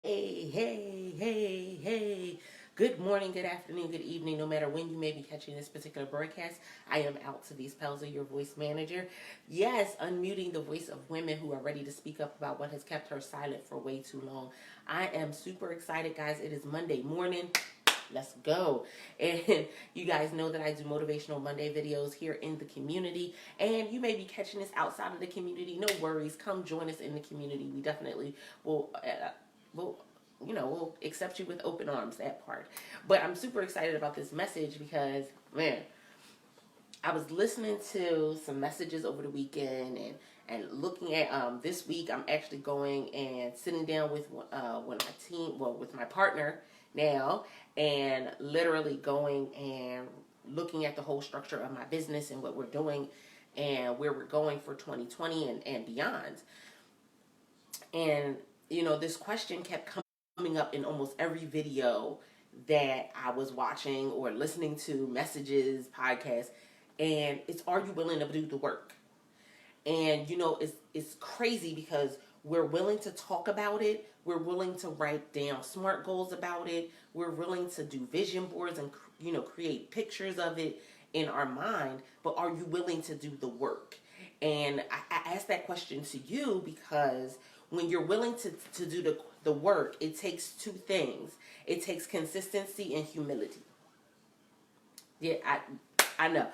Hey, hey, hey, hey. Good morning, good afternoon, good evening, no matter when you may be catching this particular broadcast. I am Altavis Pelzer, your voice manager. Yes, unmuting the voice of women who are ready to speak up about what has kept her silent for way too long. I am super excited, guys. It is Monday morning. Let's go. And you guys know that I do motivational Monday videos here in the community. And you may be catching this outside of the community. No worries. Come join us in the community. We definitely will we'll accept you with open arms, that part. But I'm super excited about this message because, man, I was listening to some messages over the weekend and looking at this week. I'm actually going and sitting down with with my partner now, and literally going and looking at the whole structure of my business and what we're doing and where we're going for 2020 and beyond. And this question kept coming up in almost every video that I was watching or listening to, messages, podcasts, and it's, are you willing to do the work? And it's crazy because we're willing to talk about it, we're willing to write down SMART goals about it, we're willing to do vision boards and create pictures of it in our mind, but are you willing to do the work? And I asked that question to you because when you're willing to do the work, it takes two things. It takes consistency and humility. Yeah, I know.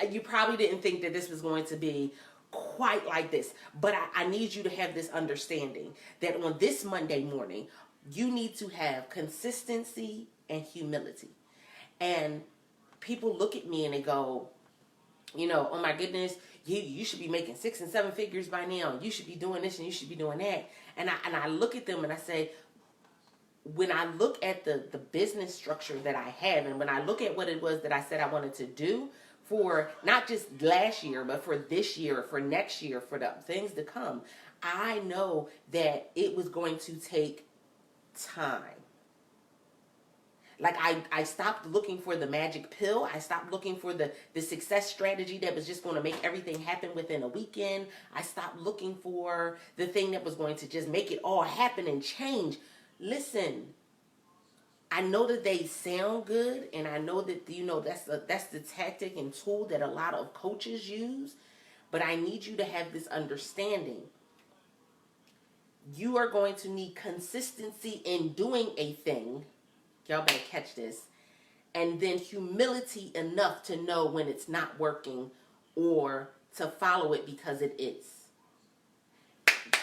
You probably didn't think that this was going to be quite like this, but I need you to have this understanding that on this Monday morning, you need to have consistency and humility. And people look at me and they go, oh my goodness, you should be making 6 and 7 figures by now. You should be doing this and you should be doing that. And I look at them and I say, when I look at the business structure that I have, and when I look at what it was that I said I wanted to do for not just last year, but for this year, for next year, for the things to come, I know that it was going to take time. Like I stopped looking for the magic pill. I stopped looking for the success strategy that was just going to make everything happen within a weekend. I stopped looking for the thing that was going to just make it all happen and change. Listen, I know that they sound good, and I know that that's the tactic and tool that a lot of coaches use, but I need you to have this understanding. You are going to need consistency in doing a thing. Y'all better catch this. And then humility enough to know when it's not working or to follow it because it is.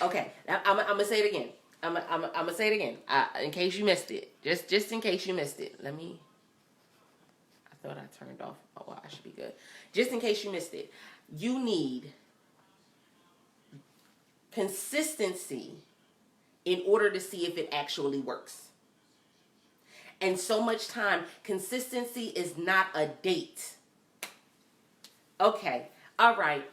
Okay, now I'm going to say it again. I'm gonna say it again, in case you missed it. Just in case you missed it. I thought I turned off. Oh, well, I should be good. Just in case you missed it, you need consistency in order to see if it actually works. And so much time, consistency is not a date. Okay, all right.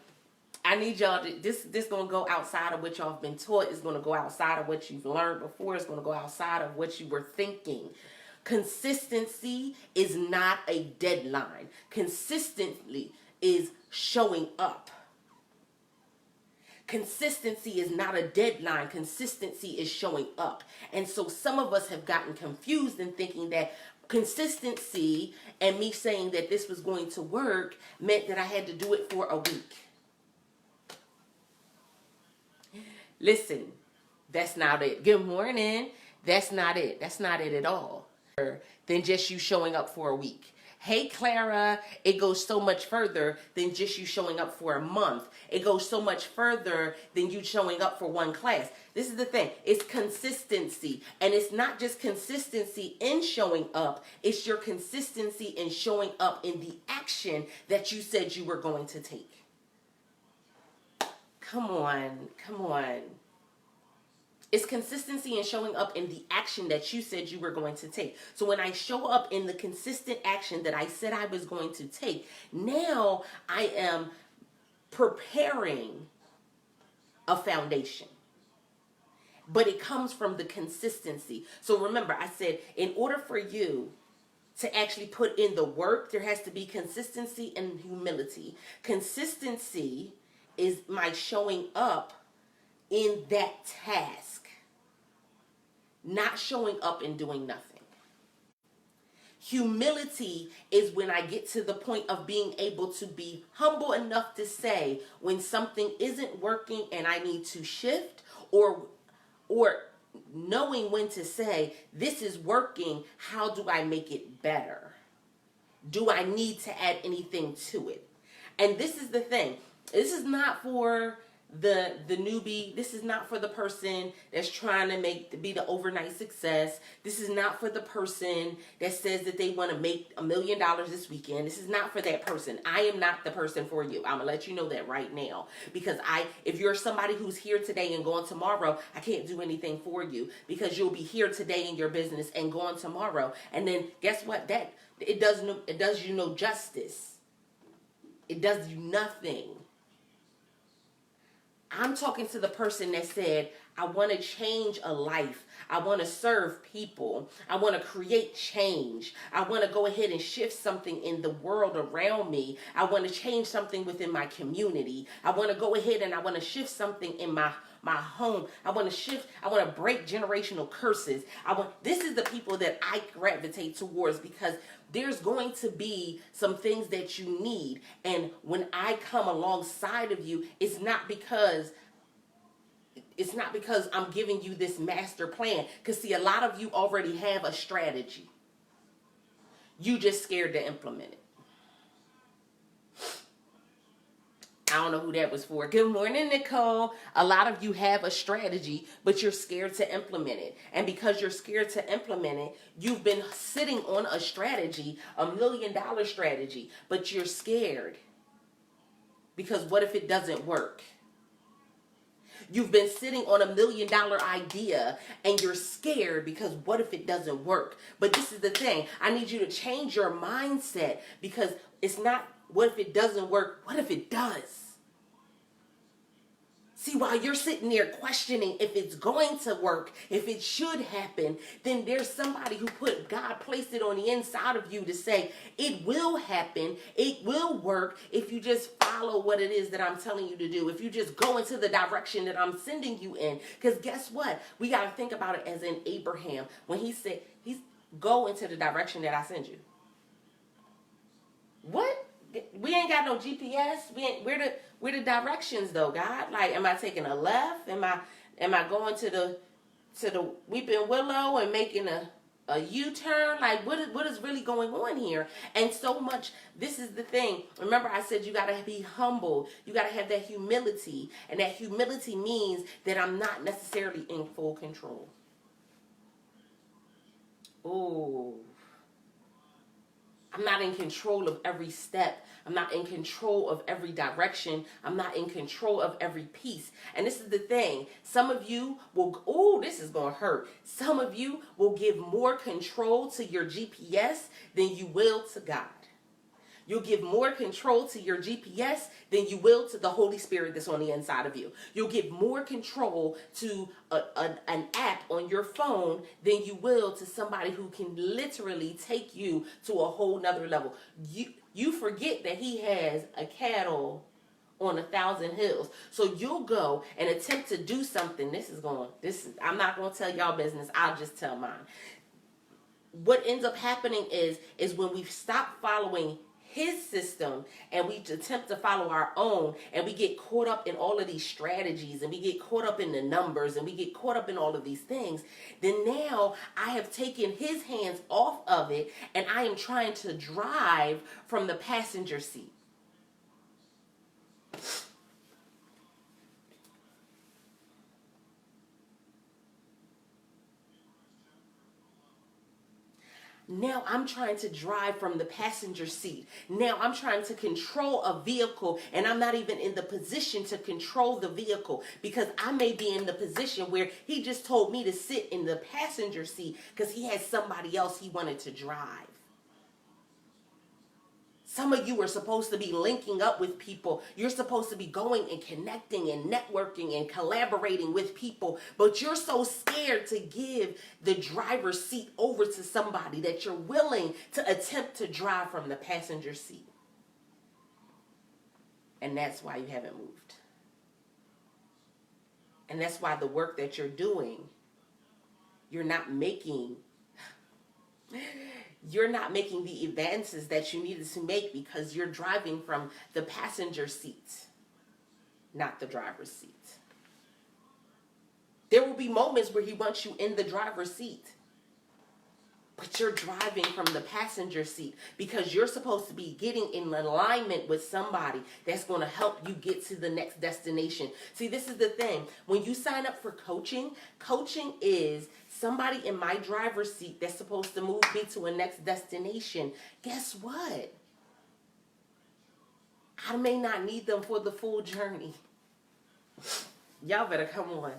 I need y'all to, this gonna go outside of what y'all have been taught. It's gonna go outside of what you've learned before. It's gonna go outside of what you were thinking. Consistency is not a deadline. Consistently is showing up. Consistency is not a deadline. Consistency is showing up. And so some of us have gotten confused in thinking that consistency and me saying that this was going to work meant that I had to do it for a week. Listen, that's not it. Good morning. That's not it. That's not it at all. Than just you showing up for a week. Hey, Clara, it goes so much further than just you showing up for a month. It goes so much further than you showing up for one class. This is the thing. It's consistency. And it's not just consistency in showing up. It's your consistency in showing up in the action that you said you were going to take. Come on, come on. It's consistency in showing up in the action that you said you were going to take. So when I show up in the consistent action that I said I was going to take, now I am preparing a foundation. But it comes from the consistency. So remember, I said, in order for you to actually put in the work, there has to be consistency and humility. Consistency is my showing up in that task. not showing up and doing nothing. Humility is when I get to the point of being able to be humble enough to say when something isn't working and I need to shift, or knowing when to say this is working, how do I make it better? Do I need to add anything to it? And this is the thing. This is not for the newbie. This is not for the person that's trying to be the overnight success. This is not for the person that says that they want to make $1 million this weekend. This is not for that person. I am not the person for you. I'm gonna let you know that right now, because if you're somebody who's here today and gone tomorrow, I can't do anything for you, because you'll be here today in your business and gone tomorrow, and then guess what? That it does you no justice. It does you nothing. I'm talking to the person that said, I want to change a life. I want to serve people. I want to create change. I want to go ahead and shift something in the world around me. I want to change something within my community. I want to go ahead and I want to shift something in my home. I want to break generational curses. This is the people that I gravitate towards, because there's going to be some things that you need. And when I come alongside of you, it's not because I'm giving you this master plan. Because see, a lot of you already have a strategy. You just scared to implement it. I don't know who that was for. Good morning, Nicole. A lot of you have a strategy, but you're scared to implement it. And because you're scared to implement it, you've been sitting on a strategy, $1 million strategy, but you're scared. Because what if it doesn't work? You've been sitting on $1 million idea and you're scared because what if it doesn't work? But this is the thing. I need you to change your mindset, because it's not what if it doesn't work? What if it does? See, while you're sitting there questioning if it's going to work, if it should happen, then there's somebody God placed it on the inside of you to say, it will happen, it will work if you just follow what it is that I'm telling you to do, if you just go into the direction that I'm sending you in. Because guess what? We got to think about it as in Abraham, when he said, go into the direction that I send you. What? We ain't got no GPS. Where the directions though, God? Like, am I taking a left? Am I going to the Weeping Willow and making a U-turn? Like, what is really going on here? And so much. This is the thing. Remember, I said you gotta be humble. You gotta have that humility, and that humility means that I'm not necessarily in full control. Ooh. I'm not in control of every step. I'm not in control of every direction. I'm not in control of every piece. And this is the thing. Some of you will, this is going to hurt. Some of you will give more control to your GPS than you will to God. You'll give more control to your GPS than you will to the Holy Spirit that's on the inside of you. You'll give more control to an app on your phone than you will to somebody who can literally take you to a whole nother level. You forget that he has a cattle on 1,000 hills. So you'll go and attempt to do something. I'm not going to tell y'all business. I'll just tell mine. What ends up happening is when we stop following his system and we attempt to follow our own, and we get caught up in all of these strategies, and we get caught up in the numbers, and we get caught up in all of these things, then now I have taken his hands off of it, and I am trying to drive from the passenger seat. Now I'm trying to drive from the passenger seat. Now I'm trying to control a vehicle, and I'm not even in the position to control the vehicle, because I may be in the position where he just told me to sit in the passenger seat because he had somebody else he wanted to drive. Some of you are supposed to be linking up with people. You're supposed to be going and connecting and networking and collaborating with people. But you're so scared to give the driver's seat over to somebody that you're willing to attempt to drive from the passenger seat. And that's why you haven't moved. And that's why the work that you're doing you're not making the advances that you needed to make because you're driving from the passenger seat, not the driver's seat. There will be moments where he wants you in the driver's seat, but you're driving from the passenger seat because you're supposed to be getting in alignment with somebody that's going to help you get to the next destination. See, this is the thing. When you sign up for coaching, coaching is somebody in my driver's seat that's supposed to move me to a next destination. Guess what? I may not need them for the full journey. Y'all better come on.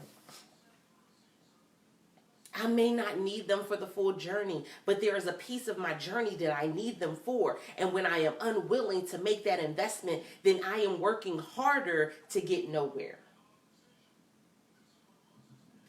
I may not need them for the full journey, but there is a piece of my journey that I need them for. And when I am unwilling to make that investment, then I am working harder to get nowhere.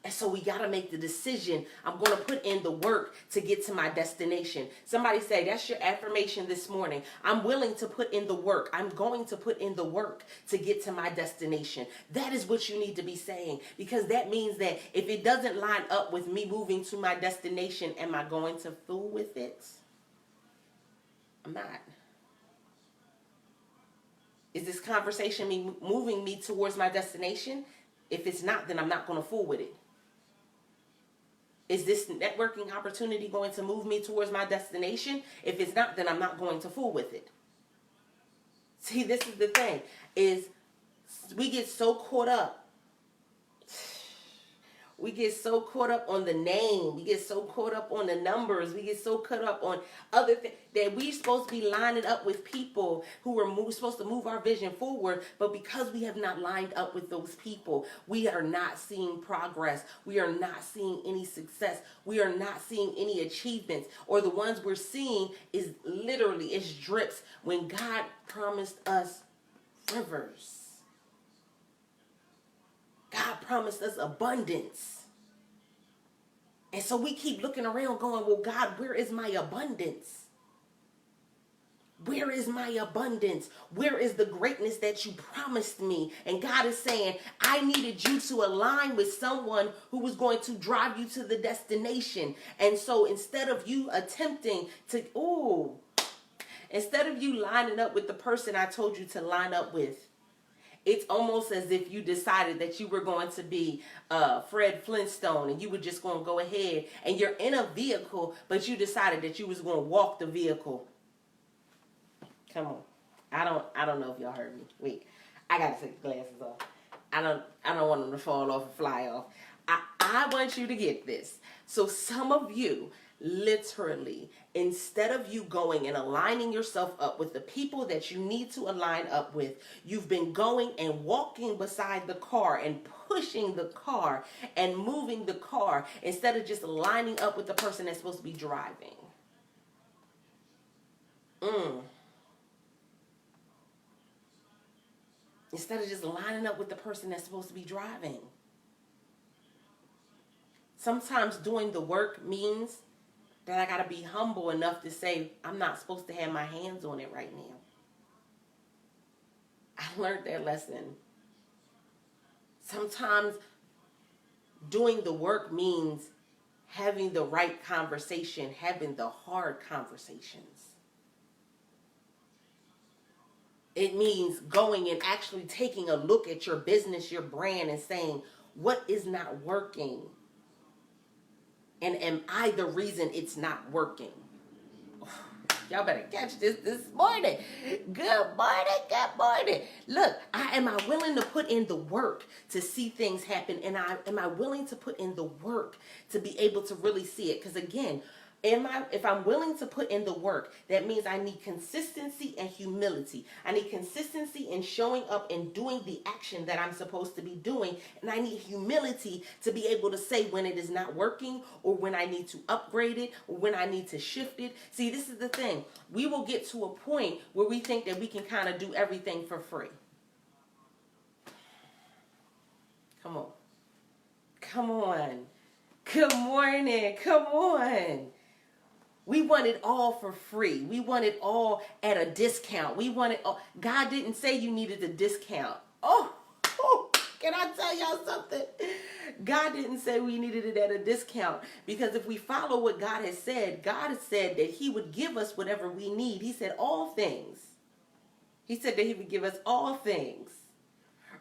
And so we got to make the decision. I'm going to put in the work to get to my destination. Somebody say, that's your affirmation this morning. I'm willing to put in the work. I'm going to put in the work to get to my destination. That is what you need to be saying, because that means that if it doesn't line up with me moving to my destination, am I going to fool with it? I'm not. Is this conversation moving me towards my destination? If it's not, then I'm not going to fool with it. Is this networking opportunity going to move me towards my destination? If it's not, then I'm not going to fool with it. See, this is the thing, is we get so caught up. We get so caught up on the name. We get so caught up on the numbers. We get so caught up on other things that we're supposed to be lining up with people who are supposed to move our vision forward. But because we have not lined up with those people, we are not seeing progress. We are not seeing any success. We are not seeing any achievements. Or the ones we're seeing is literally, it's drips when God promised us rivers. God promised us abundance. And so we keep looking around going, well, God, where is my abundance? Where is my abundance? Where is the greatness that you promised me? And God is saying, I needed you to align with someone who was going to drive you to the destination. And so instead of you attempting to, instead of you lining up with the person I told you to line up with, it's almost as if you decided that you were going to be Fred Flintstone and you were just going to go ahead and you're in a vehicle, but you decided that you was going to walk the vehicle. Come on. I don't know if y'all heard me. Wait, I got to take the glasses off. I don't want them to fall off and fly off. I want you to get this. So some of you, literally, instead of you going and aligning yourself up with the people that you need to align up with, you've been going and walking beside the car and pushing the car and moving the car instead of just lining up with the person that's supposed to be driving. Instead of just lining up with the person that's supposed to be driving. Sometimes doing the work means that I got to be humble enough to say, I'm not supposed to have my hands on it right now. I learned that lesson. Sometimes doing the work means having the right conversation, having the hard conversations. It means going and actually taking a look at your business, your brand, and saying, what is not working? And am I the reason it's not working? Y'all better catch this morning. Good morning. Look, am I willing to put in the work to see things happen? And am I willing to put in the work to be able to really see it? Because again, if I'm willing to put in the work, that means I need consistency and humility. I need consistency in showing up and doing the action that I'm supposed to be doing. And I need humility to be able to say when it is not working, or when I need to upgrade it, or when I need to shift it. See, this is the thing. We will get to a point where we think that we can kind of do everything for free. Come on. Good morning. Come on. We want it all for free. We want it all at a discount. We want it all. God didn't say you needed a discount. Can I tell y'all something? God didn't say we needed it at a discount, because if we follow what God has said that he would give us whatever we need. He said all things. He said that he would give us all things.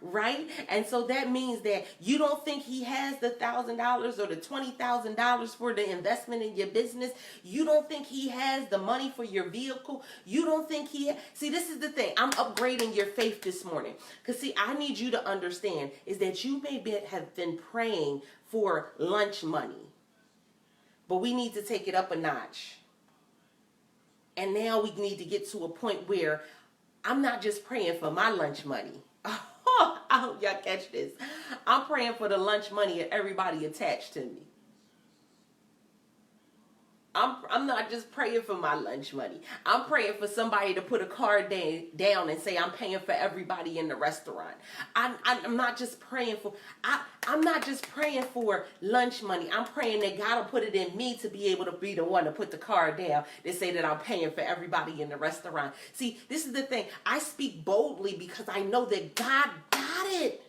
Right? And so that means that you don't think he has the $1,000 or the $20,000 for the investment in your business. You don't think he has the money for your vehicle. You don't think see, this is the thing. I'm upgrading your faith this morning. Because see, I need you to understand is that you may have been praying for lunch money, but we need to take it up a notch. And now we need to get to a point where I'm not just praying for my lunch money. I hope y'all catch this. I'm praying for the lunch money of everybody attached to me. I'm not just praying for my lunch money. I'm praying for somebody to put a card down and say I'm paying for everybody in the restaurant. I'm not just praying for I'm not just praying for lunch money. I'm praying that God will put it in me to be able to be the one to put the card down to say that I'm paying for everybody in the restaurant. See, this is the thing. I speak boldly because I know that God got it.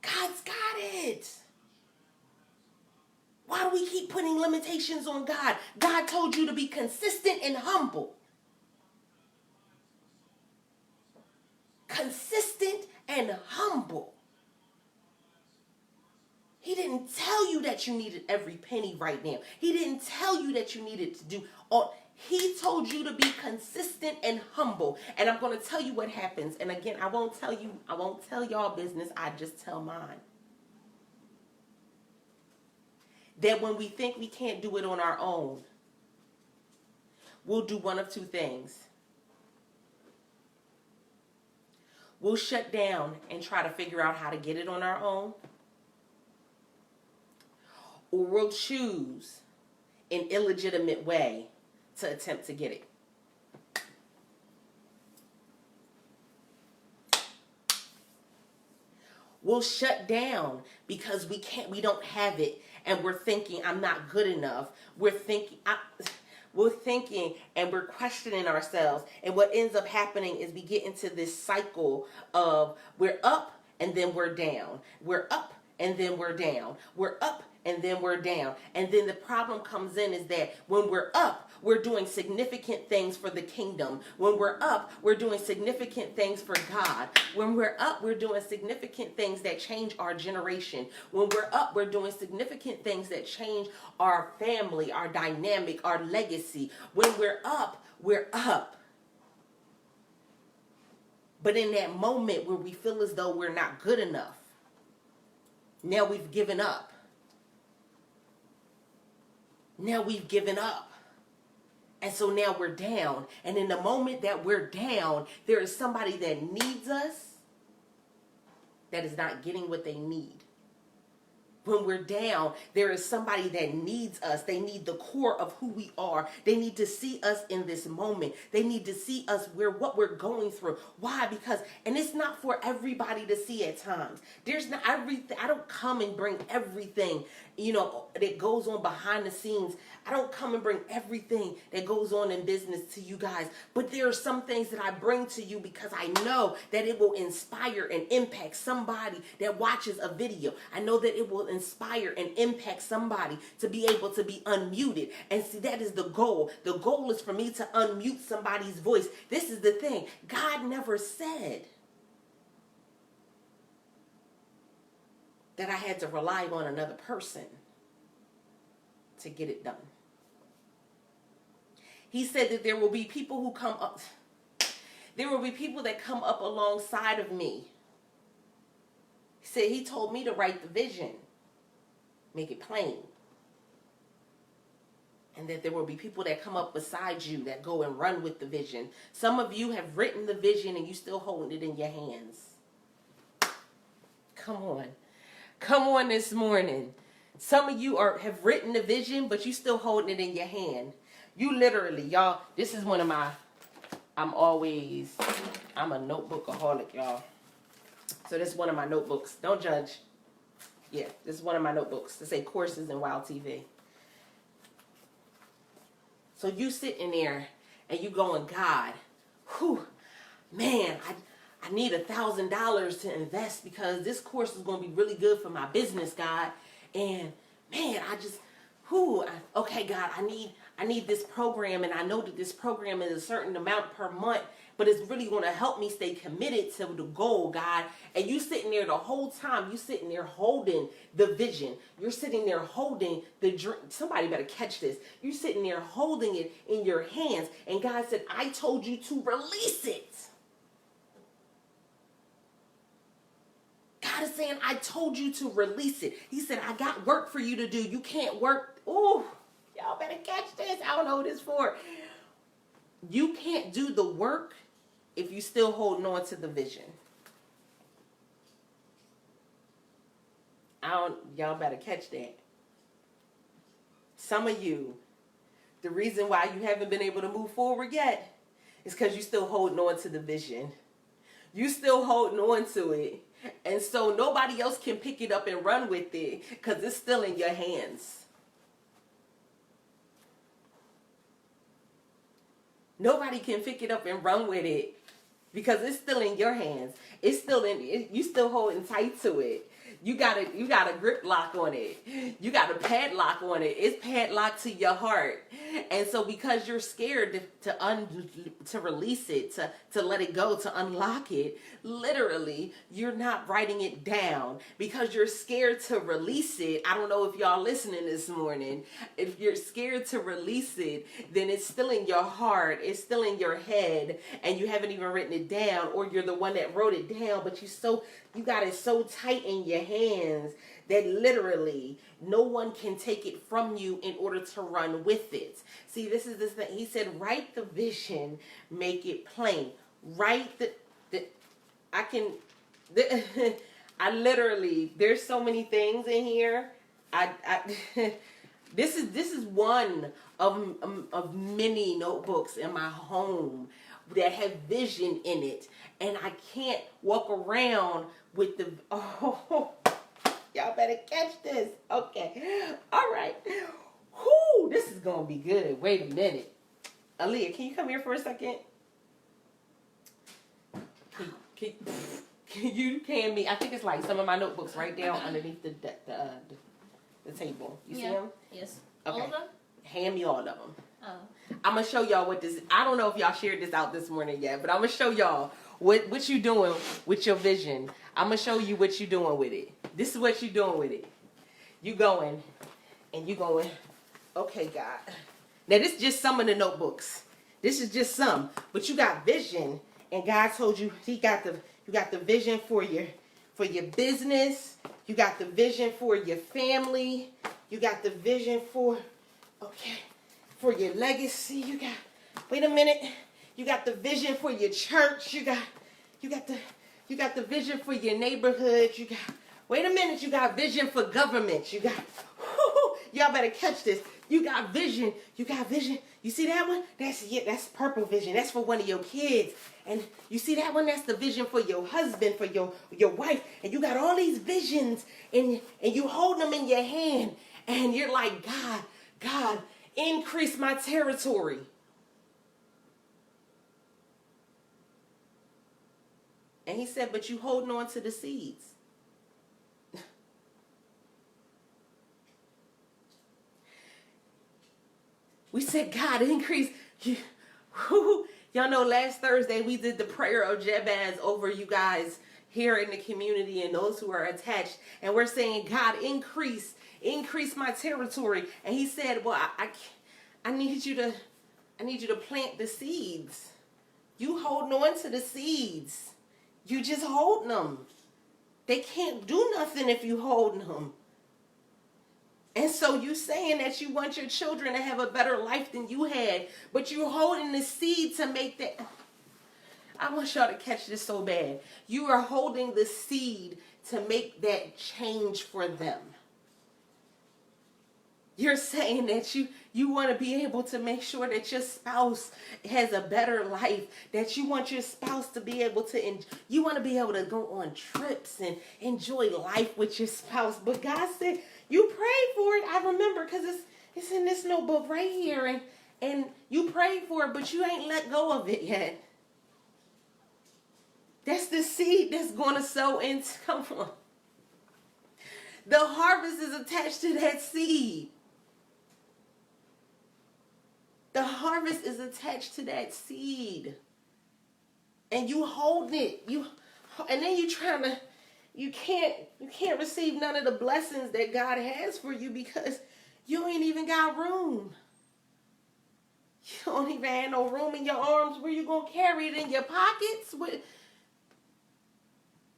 God's got it. Why do we keep putting limitations on God? God told you to be consistent and humble. Consistent and humble. He didn't tell you that you needed every penny right now. He didn't tell you that you needed to do all. He told you to be consistent and humble. And I'm going to tell you what happens. And again, I won't tell y'all business. I just tell mine. That when we think we can't do it on our own, we'll do one of two things. We'll shut down and try to figure out how to get it on our own. Or we'll choose an illegitimate way to attempt to get it. We'll shut down because we don't have it, and we're thinking I'm not good enough. We're thinking and we're questioning ourselves. And what ends up happening is we get into this cycle of we're up and then we're down. We're up and then we're down. We're up and then we're down. And then the problem comes in is that when we're up, we're doing significant things for the kingdom. When we're up, we're doing significant things for God. When we're up, we're doing significant things that change our generation. When we're up, we're doing significant things that change our family, our dynamic, our legacy. When we're up, we're up. But in that moment where we feel as though we're not good enough, now we've given up. Now we've given up. And so now we're down. And in the moment that we're down, there is somebody that needs us that is not getting what they need. When we're down, there is somebody that needs us. They need the core of who we are. They need to see us in this moment. They need to see us what we're going through. Why? Because, and it's not for everybody to see at times. There's not everything. I don't come and bring everything, that goes on behind the scenes. I don't come and bring everything that goes on in business to you guys. But there are some things that I bring to you because I know that it will inspire and impact somebody that watches a video. I know that it will inspire and impact somebody to be able to be unmuted. And see, that is the goal. The goal is for me to unmute somebody's voice. This is the thing. God never said that I had to rely on another person to get it done. He said that there will be people who come up. There will be people that come up alongside of me. He said he told me to write the vision. Make it plain. And that there will be people that come up beside you that go and run with the vision. Some of you have written the vision and you still holding it in your hands. Come on. Come on this morning. Some of you have written the vision, but you still holding it in your hand. You literally, y'all, this is one of my, I'm a notebookaholic, y'all. So this is one of my notebooks. Don't judge. Yeah, this is one of my notebooks to say courses in Wild TV. So you sitting there and you going, God, whew, man, I need $1,000 to invest because this course is going to be really good for my business, God. And man, okay, God, I need this program, and I know that this program is a certain amount per month, but it's really going to help me stay committed to the goal, God. And you sitting there the whole time, you sitting there holding the vision. You're sitting there holding the dream. Somebody better catch this. You're sitting there holding it in your hands. And God said, I told you to release it. God is saying, I told you to release it. He said, I got work for you to do. You can't work. Ooh, y'all better catch this. I don't know what it's for. You can't do the work if you still holding on to the vision. Y'all better catch that. Some of you, the reason why you haven't been able to move forward yet is because you're still holding on to the vision. You still holding on to it. And so nobody else can pick it up and run with it because it's still in your hands. Nobody can pick it up and run with it because it's still in your hands. It's still you still holding tight to it. You got a grip lock on it. You got a padlock on it. It's padlocked to your heart. And so because you're scared to release it, to let it go, to unlock it, literally, you're not writing it down because you're scared to release it. I don't know if y'all listening this morning. If you're scared to release it, then it's still in your heart. It's still in your head, and you haven't even written it down, or you're the one that wrote it down, but you got it so tight in your hands that literally no one can take it from you in order to run with it. See, this is this thing. He said, write the vision, make it plain. Write I literally, there's so many things in here. This is one of many notebooks in my home that have vision in it, and I can't walk around with the y'all better catch this. Okay, all right. Whoo, this is gonna be good. Wait a minute, Aaliyah, can you come here for a second? Can you hand me? I think it's like some of my notebooks right down underneath the table. You see them? Yes. Okay. All of them? Hand me all of them. Oh. I'm going to show y'all what this, I don't know if y'all shared this out this morning yet, but I'm going to show y'all what you doing with your vision. I'm going to show you what you doing with it. This is what you doing with it. You going, okay, God. Now, this is just some of the notebooks. This is just some. But you got vision, and God told you you got the vision for your business. You got the vision for your family. You got the vision for your legacy. Wait a minute. You got the vision for your church. You got the vision for your neighborhood. Wait a minute. You got vision for government. Y'all better catch this. You got vision. You see that one? That's purple vision. That's for one of your kids. And you see that one? That's the vision for your husband, for your wife. And you got all these visions, and you hold them in your hand. And you're like, God, increase my territory. And he said, but you holding on to the seeds. We said, God, increase. Y'all know last Thursday we did the prayer of Jabez over you guys here in the community and those who are attached. And we're saying, God, increase my territory. And he said, well, I need you to plant the seeds. You holding on to the seeds. You just holding them. They can't do nothing if you holding them. And so you saying that you want your children to have a better life than you had, but you're holding the seed to make that. I want y'all to catch this so bad. You are holding the seed to make that change for them. You're saying that you want to be able to make sure that your spouse has a better life, that you want your spouse to be able to, you want to be able to go on trips and enjoy life with your spouse. But God said, you prayed for it. I remember because it's in this notebook right here. And you prayed for it, but you ain't let go of it yet. That's the seed that's going to sow into, come on. The harvest is attached to that seed. The harvest is attached to that seed. And you hold it. And then you can't receive none of the blessings that God has for you because you ain't even got room. You don't even have no room in your arms. Where you gonna carry it? In your pockets?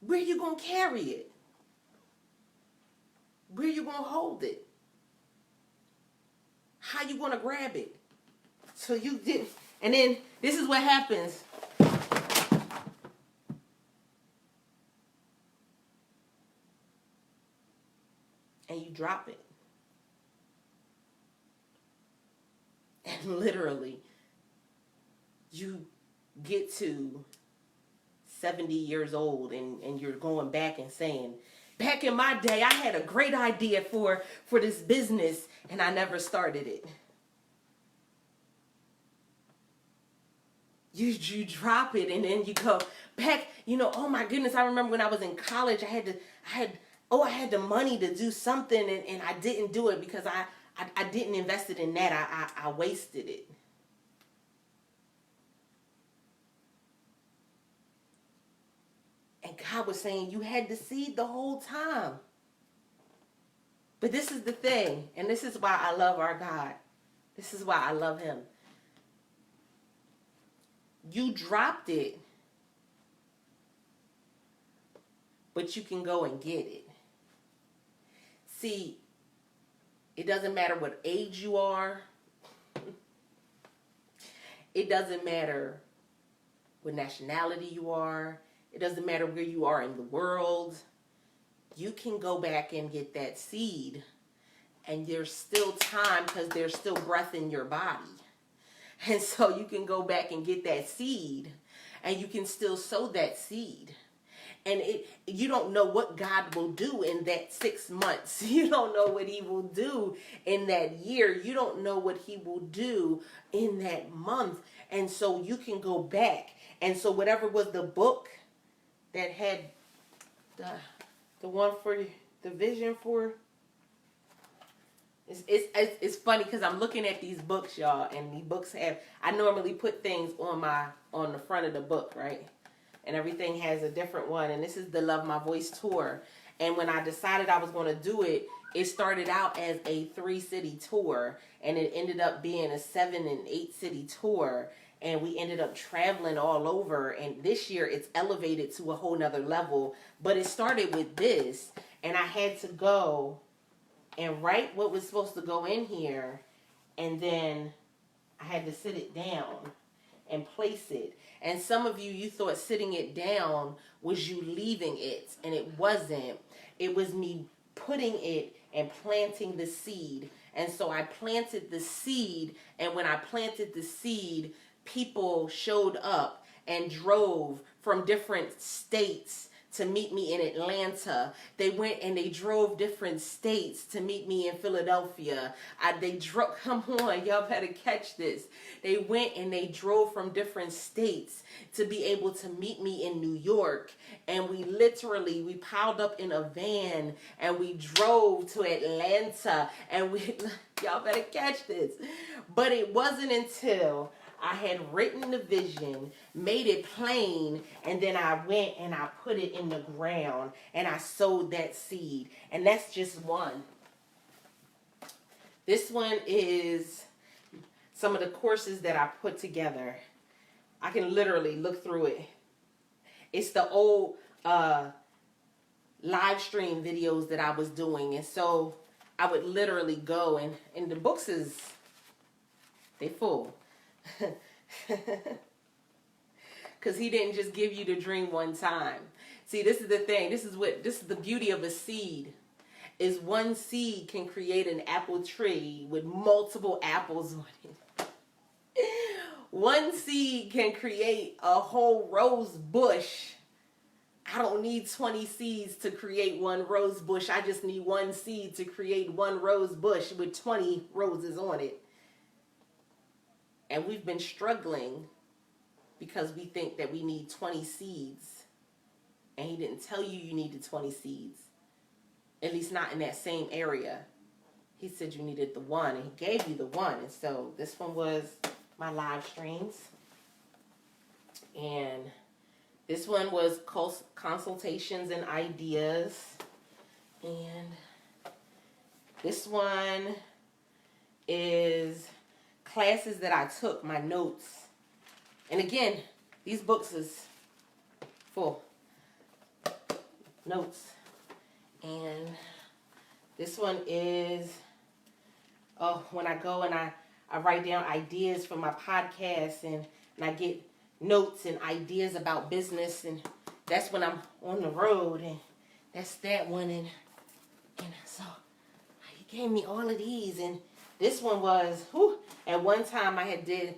Where you gonna carry it? Where you gonna hold it? How you gonna grab it? So you did, and then this is what happens. And you drop it. And literally, you get to 70 years old and you're going back and saying, back in my day, I had a great idea for this business and I never started it. You drop it and then you go back, oh my goodness, I remember when I was in college, I had the money to do something and I didn't do it because I didn't invest it in that. I wasted it. And God was saying you had the seed the whole time. But this is the thing, and this is why I love our God. This is why I love him. You dropped it, but you can go and get it. See, it doesn't matter what age you are. It doesn't matter what nationality you are. It doesn't matter where you are in the world. You can go back and get that seed. And there's still time because there's still breath in your body. And so you can go back and get that seed. And you can still sow that seed. And you don't know what God will do in that 6 months. You don't know what he will do in that year. You don't know what he will do in that month. And so you can go back. And so whatever was the book that had the one for the vision for, it's funny because I'm looking at these books, y'all, and these books I normally put things on the front of the book, right? And everything has a different one. And this is the Love My Voice tour. And when I decided I was going to do it, it started out as a 3-city tour. And it ended up being a 7 and 8-city tour. And we ended up traveling all over. And this year it's elevated to a whole nother level. But it started with this. And I had to go and write what was supposed to go in here. And then I had to sit it down and place it. And some of you thought sitting it down was you leaving it. And it wasn't. It was me putting it and planting the seed. And so I planted the seed. And when I planted the seed, people showed up and drove from different states to meet me in Atlanta. They went and they drove different states to meet me in Philadelphia. They drove, come on, y'all better catch this. They went and they drove from different states to be able to meet me in New York. And we piled up in a van and we drove to Atlanta. And y'all better catch this. But it wasn't until I had written the vision, made it plain, and then I went and I put it in the ground and I sowed that seed. And that's just one. This one is some of the courses that I put together. I can literally look through it. It's the old live stream videos that I was doing. And so I would literally go and the books they full. Because he didn't just give you the dream one time. See, this is the thing. This is the beauty of a seed. Is one seed can create an apple tree with multiple apples on it. One seed can create a whole rose bush. I don't need 20 seeds to create one rose bush. I just need one seed to create one rose bush with 20 roses on it. And we've been struggling because we think that we need 20 seeds and he didn't tell you you needed 20 seeds, at least not in that same area. He said you needed the one, and he gave you the one. And so this one was my live streams. And this one was consultations and ideas. And this one is classes that I took, my notes. And again, these books is full notes. And this one is when I go and I write down ideas for my podcast, and I get notes and ideas about business, and that's when I'm on the road, and that's that one. And so he gave me all of these, and this one was, at one time I had did,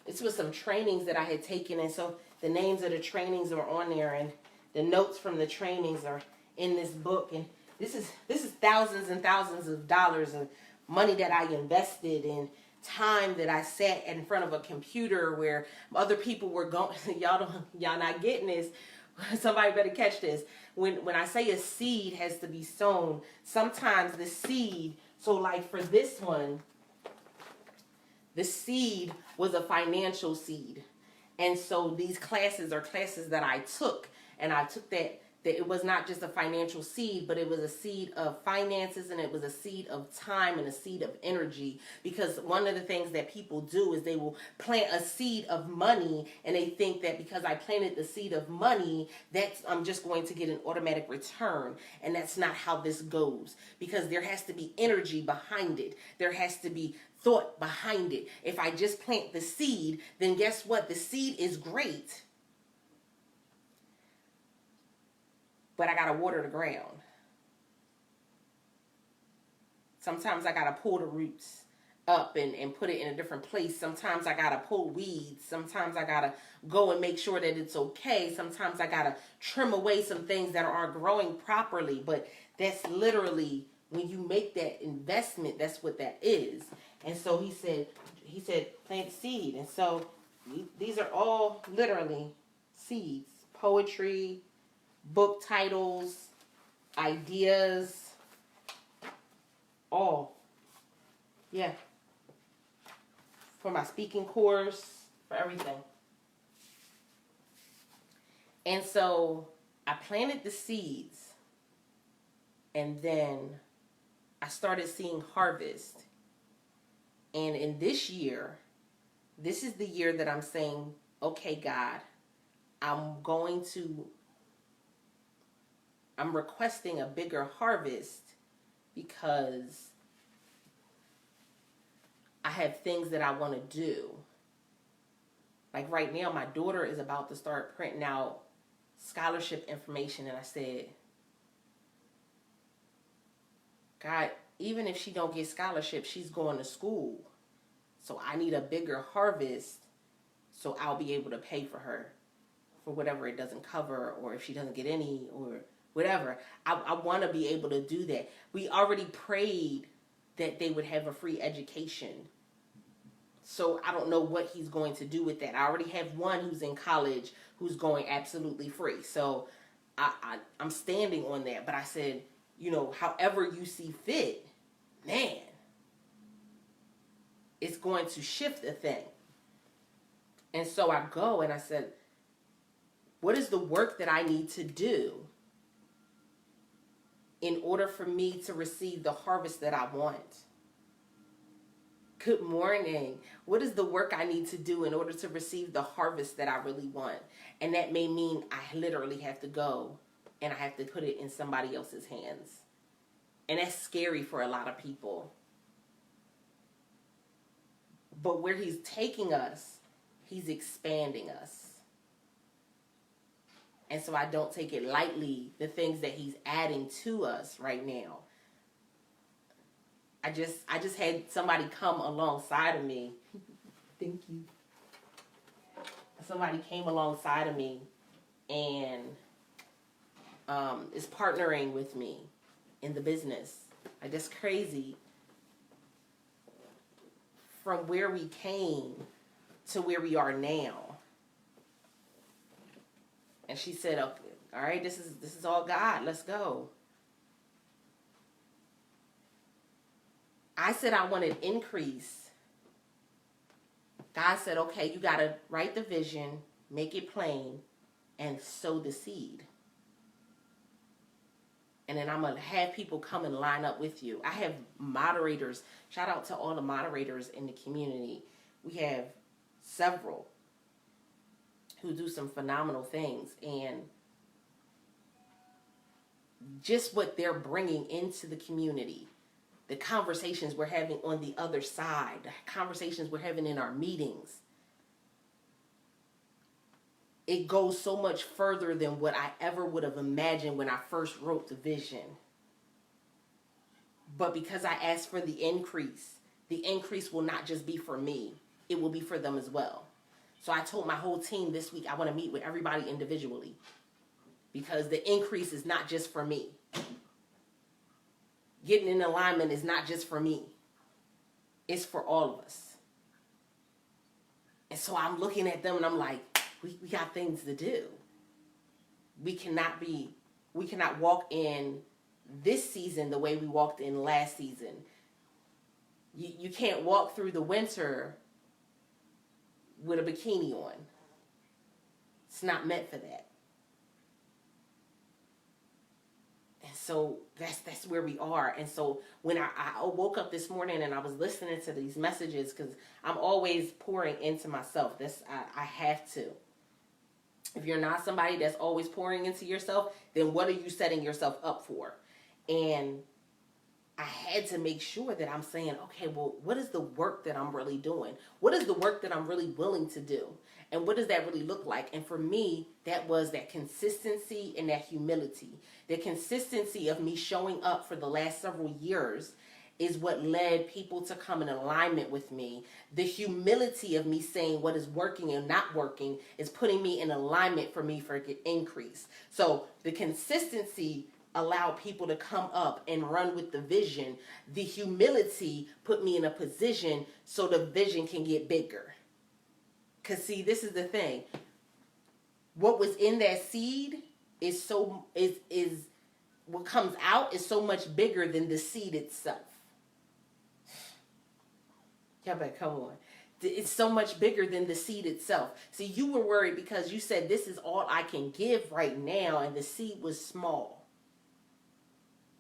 this was some trainings that I had taken, and so the names of the trainings are on there, and the notes from the trainings are in this book. And this is thousands and thousands of dollars of money that I invested in, time that I sat in front of a computer where other people were going. Y'all not getting this. Somebody better catch this. When I say a seed has to be sown, sometimes the seed, so like for this one, the seed was a financial seed. And so these classes are classes that I took, and I took that it was not just a financial seed, but it was a seed of finances, and it was a seed of time and a seed of energy. Because one of the things that people do is they will plant a seed of money, and they think that because I planted the seed of money, I'm just going to get an automatic return. And that's not how this goes, because there has to be energy behind it. There has to be thought behind it. If I just plant the seed, then guess what? The seed is great, but I gotta water the ground. Sometimes I gotta pull the roots up and put it in a different place. Sometimes I gotta pull weeds. Sometimes I gotta go and make sure that it's okay. Sometimes I gotta trim away some things that aren't growing properly. But that's literally, when you make that investment, that's what that is. And so he said plant seed. And so these are all literally seeds. Poetry, book titles, ideas, all. Yeah. For my speaking course, for everything. And so I planted the seeds, and then I started seeing harvest. And in this year, this is the year that I'm saying, okay, God, I'm requesting a bigger harvest, because I have things that I want to do. Like right now, my daughter is about to start printing out scholarship information, and I said, God, even if she don't get scholarship, she's going to school. So I need a bigger harvest so I'll be able to pay for her for whatever it doesn't cover, or if she doesn't get any, or whatever. I want to be able to do that. We already prayed that they would have a free education. So I don't know what he's going to do with that. I already have one who's in college who's going absolutely free. So I'm standing on that. But I said, however you see fit, man, it's going to shift a thing. And so I go and I said, what is the work that I need to do in order for me to receive the harvest that I want? Good morning. What is the work I need to do in order to receive the harvest that I really want? And that may mean I literally have to go and I have to put it in somebody else's hands. And that's scary for a lot of people. But where he's taking us, he's expanding us. And so I don't take it lightly, the things that he's adding to us right now. I just had somebody come alongside of me. Thank you. Somebody came alongside of me and is partnering with me in the business. Like, that's crazy. From where we came to where we are now. And she said, okay, All right, this is all God. Let's go. I said I wanted increase. God said, okay, you got to write the vision, make it plain, and sow the seed. And then I'm going to have people come and line up with you. I have moderators. Shout out to all the moderators in the community. We have several who do some phenomenal things. And just what they're bringing into the community, the conversations we're having on the other side, the conversations we're having in our meetings, it goes so much further than what I ever would have imagined when I first wrote the vision. But because I asked for the increase will not just be for me, it will be for them as well. So I told my whole team this week I want to meet with everybody individually, because the increase is not just for me. Getting in alignment is not just for me. It's for all of us. And so I'm looking at them and I'm like, we got things to do. We cannot walk in this season the way we walked in last season. You can't walk through the winter with a bikini on. It's not meant for that. And so that's where we are. And so when I woke up this morning and I was listening to these messages, because I'm always pouring into myself. I have to. If you're not somebody that's always pouring into yourself, then what are you setting yourself up for? And I had to make sure that I'm saying, okay, well, what is the work that I'm really doing? What is the work that I'm really willing to do? And what does that really look like? And for me, that was that consistency and that humility. The consistency of me showing up for the last several years is what led people to come in alignment with me. The humility of me saying what is working and not working is putting me in alignment for me for increase. So the consistency allowed people to come up and run with the vision. The humility put me in a position so the vision can get bigger. Because see, this is the thing. What was in that seed is what comes out is so much bigger than the seed itself. Y'all better come on. It's so much bigger than the seed itself. See, you were worried because you said this is all I can give right now, and the seed was small.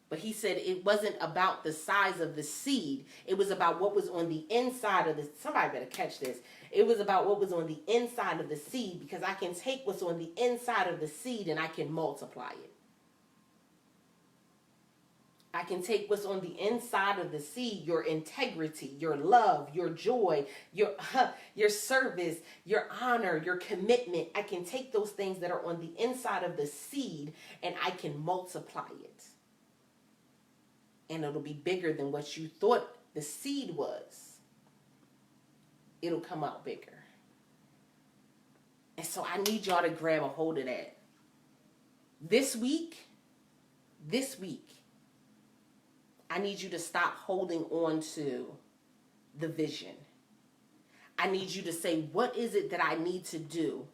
But he said it wasn't about the size of the seed. It was about what was on the inside of the... Somebody better catch this. It was about what was on the inside of the seed, because I can take what's on the inside of the seed and I can multiply it. I can take what's on the inside of the seed, your integrity, your love, your joy, your service, your honor, your commitment. I can take those things that are on the inside of the seed and I can multiply it. And it'll be bigger than what you thought the seed was. It'll come out bigger. And so I need y'all to grab a hold of that. This week, I need you to stop holding on to the vision. I need you to say, what is it that I need to do?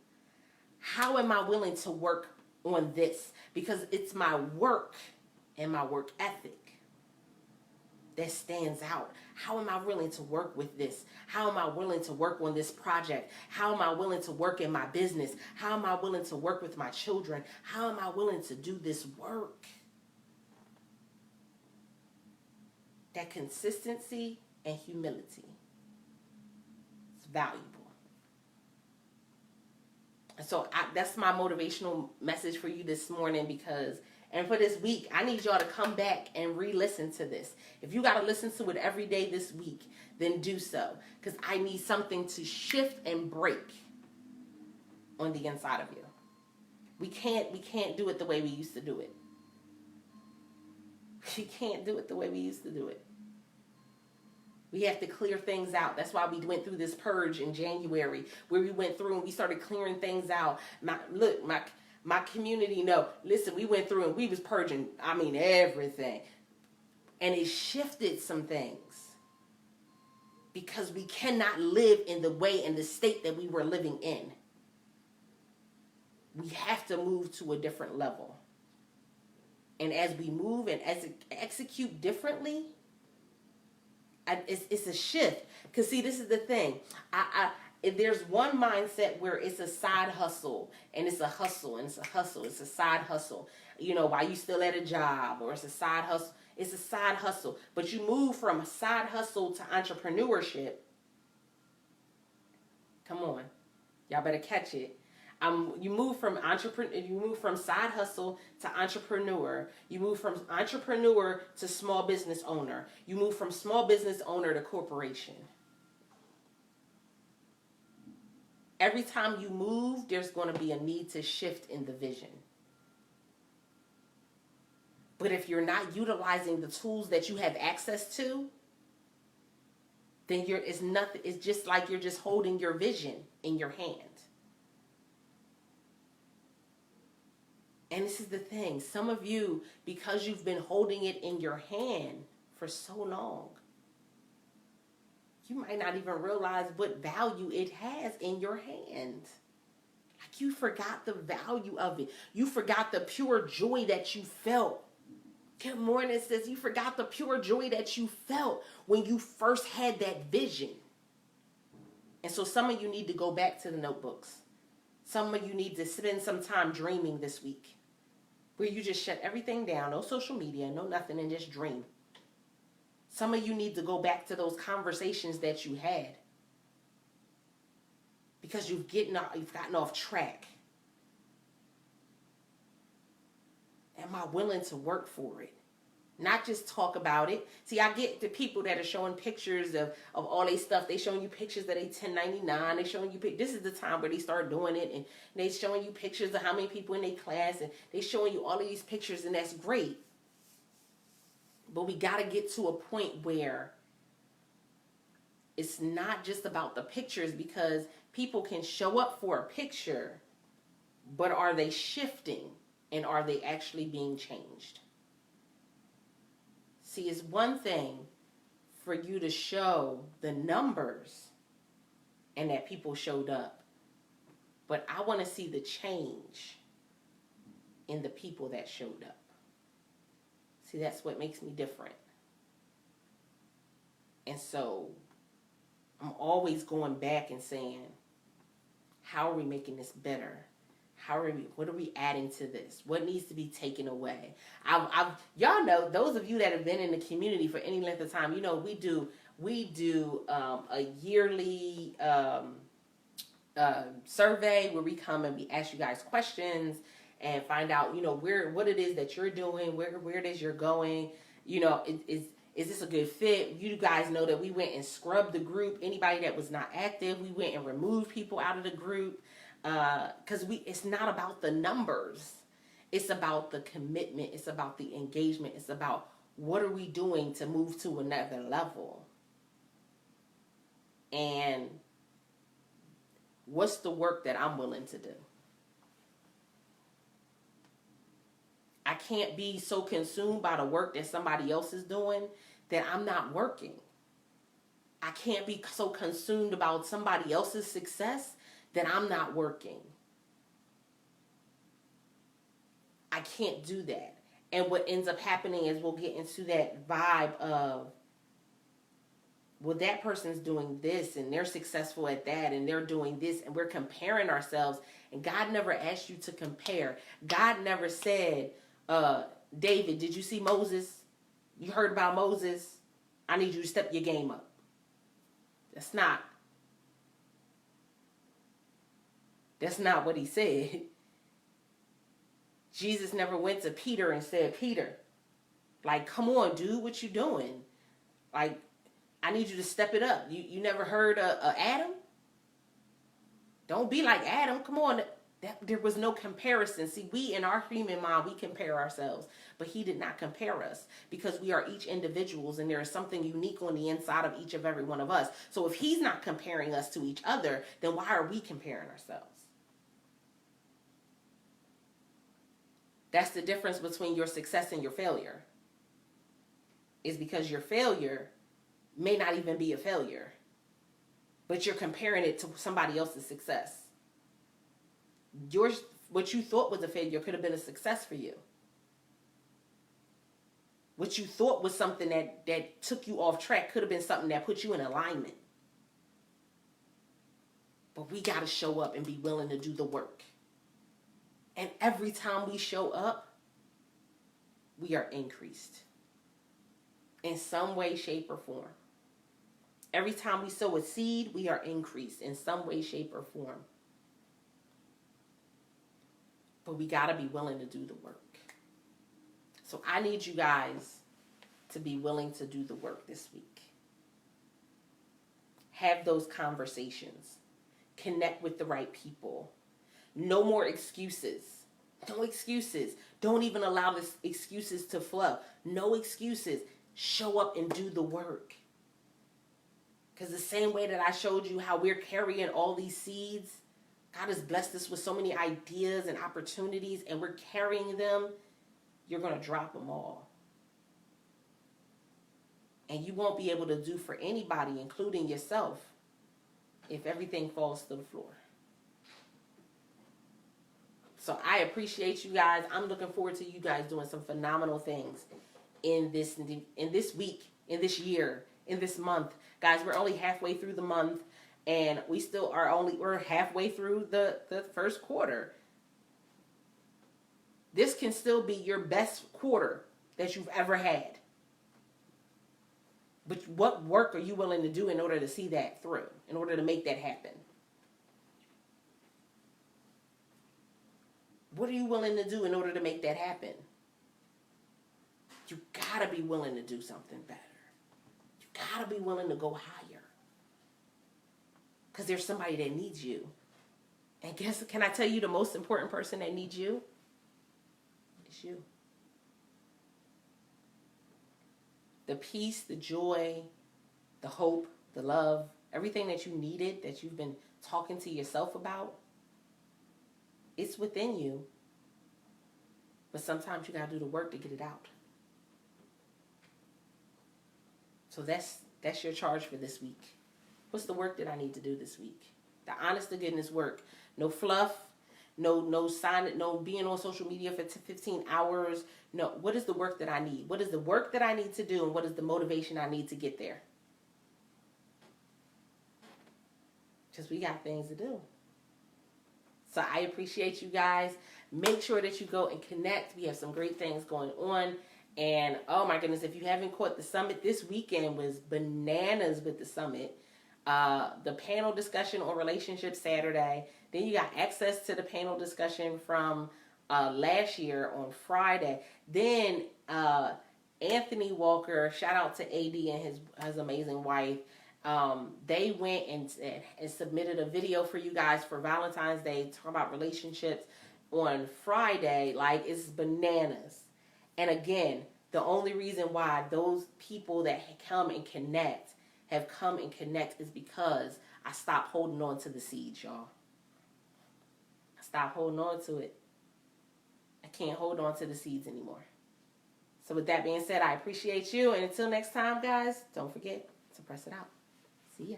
How am I willing to work on this? Because it's my work and my work ethic that stands out. How am I willing to work with this? How am I willing to work on this project? How am I willing to work in my business? How am I willing to work with my children? How am I willing to do this work? That consistency and humility is valuable. And so that's my motivational message for you this morning, and for this week, I need y'all to come back and re-listen to this. If you got to listen to it every day this week, then do so. Because I need something to shift and break on the inside of you. We can't do it the way we used to do it. We can't do it the way we used to do it. We have to clear things out. That's why we went through this purge in January, where we went through and we started clearing things out. My community listen, we went through and we was purging, everything. And it shifted some things. Because we cannot live in the way and the state that we were living in. we have to move to a different level. And as we move and as execute differently, it's a shift. Because see, this is the thing. There's one mindset where it's a side hustle, and it's a hustle, and it's a hustle. It's a side hustle. You know, while you still at a job, or it's a side hustle. It's a side hustle. But you move from side hustle to entrepreneurship. Come on, y'all better catch it. You move from side hustle to entrepreneur. You move from entrepreneur to small business owner. You move from small business owner to corporation. Every time you move, there's going to be a need to shift in the vision. But if you're not utilizing the tools that you have access to, then it's nothing. It's just like you're just holding your vision in your hand. And this is the thing. Some of you, because you've been holding it in your hand for so long, you might not even realize what value it has in your hand. Like, you forgot the value of it. You forgot the pure joy that you felt. Good morning, sis. You forgot the pure joy that you felt when you first had that vision. And so some of you need to go back to the notebooks. Some of you need to spend some time dreaming this week, where you just shut everything down, no social media, no nothing, and just dream. Some of you need to go back to those conversations that you had, because you've gotten off track. Am I willing to work for it? Not just talk about it. See, I get the people that are showing pictures of all their stuff. They showing you pictures that they 1099. They showing you, this is the time where they start doing it, and they showing you pictures of how many people in their class, and they showing you all of these pictures, and that's great. But we got to get to a point where it's not just about the pictures, because people can show up for a picture, but are they shifting, and are they actually being changed? See, it's one thing for you to show the numbers and that people showed up, but I want to see the change in the people that showed up. See, that's what makes me different. And so I'm always going back and saying, how are we making this better? What are we adding to this? What needs to be taken away? Y'all know, those of you that have been in the community for any length of time, you know, we do a yearly survey where we come and we ask you guys questions and find out, you know, what it is that you're doing, where it is you're going. You know, is this a good fit? You guys know that we went and scrubbed the group. Anybody that was not active, we went and removed people out of the group. Because it's not about the numbers. It's about the commitment. It's about the engagement. It's about what are we doing to move to another level. And what's the work that I'm willing to do? I can't be so consumed by the work that somebody else is doing that I'm not working. I can't be so consumed about somebody else's success that I'm not working. I can't do that. And what ends up happening is we'll get into that vibe of, well, that person's doing this and they're successful at that and they're doing this, and we're comparing ourselves. And God never asked you to compare. God never said, David, did you see Moses? You heard about Moses? I need you to step your game up. That's not what he said. Jesus never went to Peter and said, Peter, like, come on, dude, what you doing? Like, I need you to step it up. You never heard of Adam? Don't be like Adam. Come on. There was no comparison. See, we in our human mind, we compare ourselves. But he did not compare us, because we are each individuals, and there is something unique on the inside of each of every one of us. So if he's not comparing us to each other, then why are we comparing ourselves? That's the difference between your success and your failure. Is because your failure may not even be a failure, but you're comparing it to somebody else's success. Your what you thought was a failure could have been a success for you. What you thought was something that took you off track could have been something that put you in alignment. But we got to show up and be willing to do the work. And every time we show up, we are increased in some way, shape, or form. Every time we sow a seed, we are increased in some way, shape, or form. But we got to be willing to do the work. So I need you guys to be willing to do the work this week. Have those conversations. Connect with the right people. No more excuses. No excuses. Don't even allow the excuses to flow. No excuses. Show up and do the work. Because the same way that I showed you how we're carrying all these seeds, God has blessed us with so many ideas and opportunities, and we're carrying them. You're going to drop them all. And you won't be able to do for anybody, including yourself, if everything falls to the floor. So I appreciate you guys. I'm looking forward to you guys doing some phenomenal things in this week, in this year, in this month. Guys, we're only halfway through the month, and we're halfway through the first quarter. This can still be your best quarter that you've ever had. But what work are you willing to do in order to see that through, in order to make that happen? What are you willing to do in order to make that happen? You gotta be willing to do something better. You gotta be willing to go higher. Because there's somebody that needs you. And can I tell you the most important person that needs you? It's you. The peace, the joy, the hope, the love, everything that you needed, that you've been talking to yourself about, it's within you. But sometimes you got to do the work to get it out. So that's your charge for this week. What's the work that I need to do this week? The honest to goodness work. No fluff. No sign, no being on social media for 15 hours. No, what is the work that I need? What is the work that I need to do, and what is the motivation I need to get there? Because we got things to do. So I appreciate you guys. Make sure that you go and connect. We have some great things going on. And oh my goodness, if you haven't caught the summit, this weekend was bananas with the summit. The panel discussion on relationships Saturday. Then you got access to the panel discussion from last year on Friday. Then Anthony Walker, shout out to AD and his amazing wife. They went and submitted a video for you guys for Valentine's Day, talking about relationships on Friday. Like, it's bananas. And again, the only reason why those people that have come and connect is because I stopped holding on to the seeds, y'all. I stopped holding on to it. I can't hold on to the seeds anymore. So with that being said, I appreciate you. And until next time, guys, don't forget to press it out. See ya.